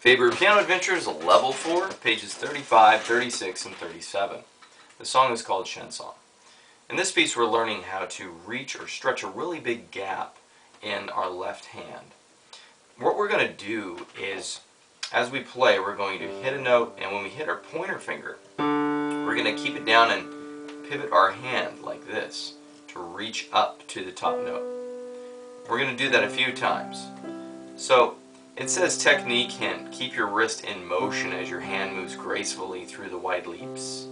Faber Piano Adventures, Level 4, pages 35, 36, and 37. The song is called Chanson. In this piece we're learning how to reach or stretch a really big gap in our left hand. What we're going to do is, as we play, we're going to hit a note, and when we hit our pointer finger, we're going to keep it down and pivot our hand like this to reach up to the top note. We're going to do that a few times. So it says technique hint, keep your wrist in motion as your hand moves gracefully through the wide leaps.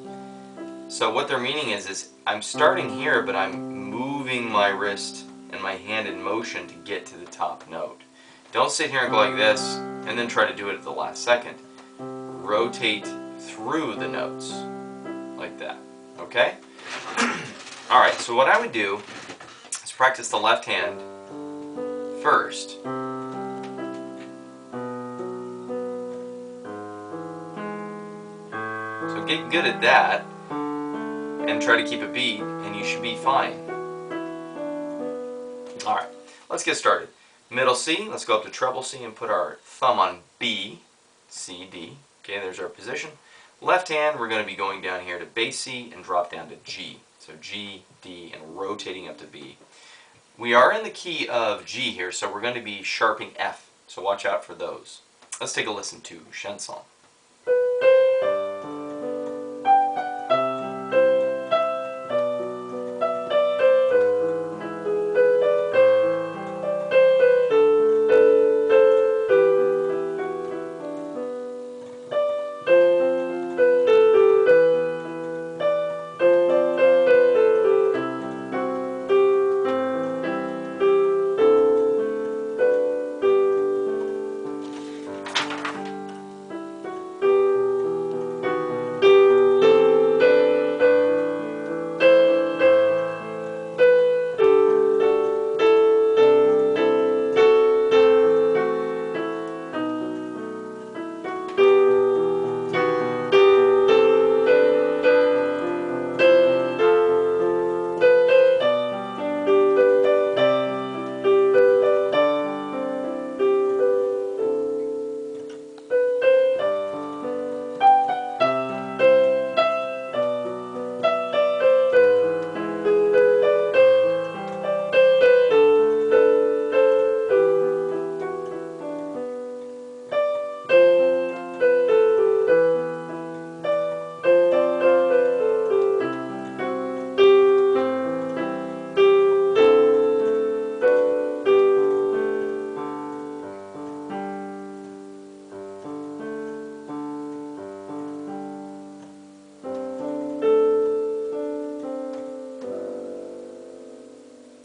So what they're meaning is I'm starting here, but I'm moving my wrist and my hand in motion to get to the top note. Don't sit here and go like this and then try to do it at the last second. Rotate through the notes like that, okay? Alright, so what I would do is practice the left hand first. So get good at that and try to keep a beat and you should be fine. Alright, let's get started. Middle C, let's go up to treble C and put our thumb on B, C, D. Okay, there's our position. Left hand, we're going to be going down here to bass C and drop down to G. So G, D, and rotating up to B. We are in the key of G here, so we're going to be sharping F. So watch out for those. Let's take a listen to Chanson.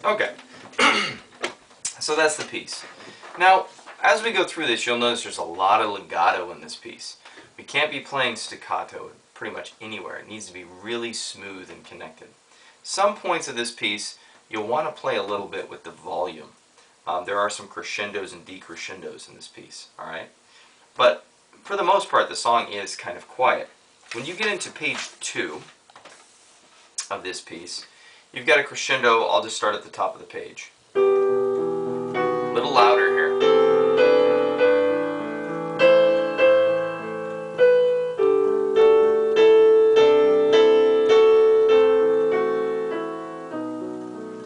Okay, so that's the piece. Now, as we go through this, you'll notice there's a lot of legato in this piece. We can't be playing staccato pretty much anywhere. It needs to be really smooth and connected. Some points of this piece, you'll want to play a little bit with the volume. There are some crescendos and decrescendos in this piece, alright? But for the most part, the song is kind of quiet. When you get into page 2 of this piece, you've got a crescendo. I'll just start at the top of the page. A little louder here.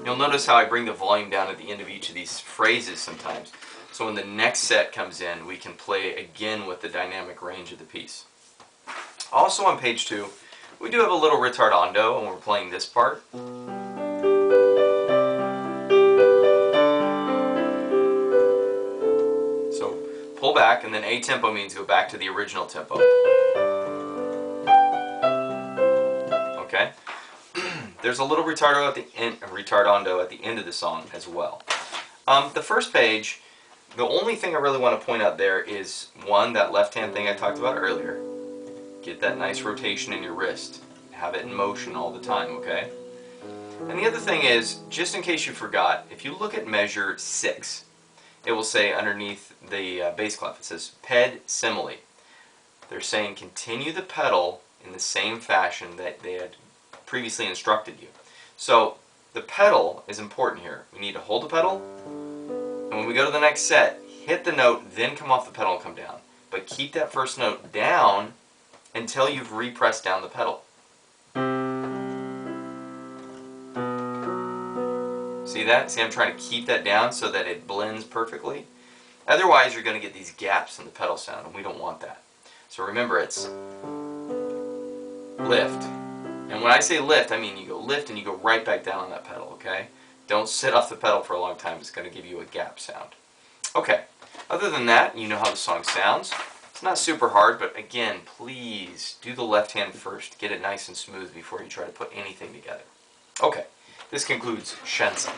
You'll notice how I bring the volume down at the end of each of these phrases sometimes. So when the next set comes in, we can play again with the dynamic range of the piece. Also on page 2, we do have a little ritardando when we're playing this part. So pull back, and then A-tempo means go back to the original tempo. Okay? There's a little ritardando at the end of the song as well. The first page, the only thing I really want to point out there is, one, that left-hand thing I talked about earlier. Get that nice rotation in your wrist. Have it in motion all the time, okay? And the other thing is, just in case you forgot, if you look at measure 6, it will say underneath the bass clef, it says ped simile. They're saying continue the pedal in the same fashion that they had previously instructed you. So the pedal is important here. We need to hold the pedal, and when we go to the next set, hit the note, then come off the pedal and come down. but keep that first note down until you've repressed down the pedal. See that? See, I'm trying to keep that down so that it blends perfectly. Otherwise, you're going to get these gaps in the pedal sound, and we don't want that. So remember, it's lift. And when I say lift, I mean you go lift and you go right back down on that pedal, okay? Don't sit off the pedal for a long time. It's going to give you a gap sound. Okay, other than that, you know how the song sounds. It's not super hard, but again, please do the left hand first. Get it nice and smooth before you try to put anything together. Okay, this concludes Chanson.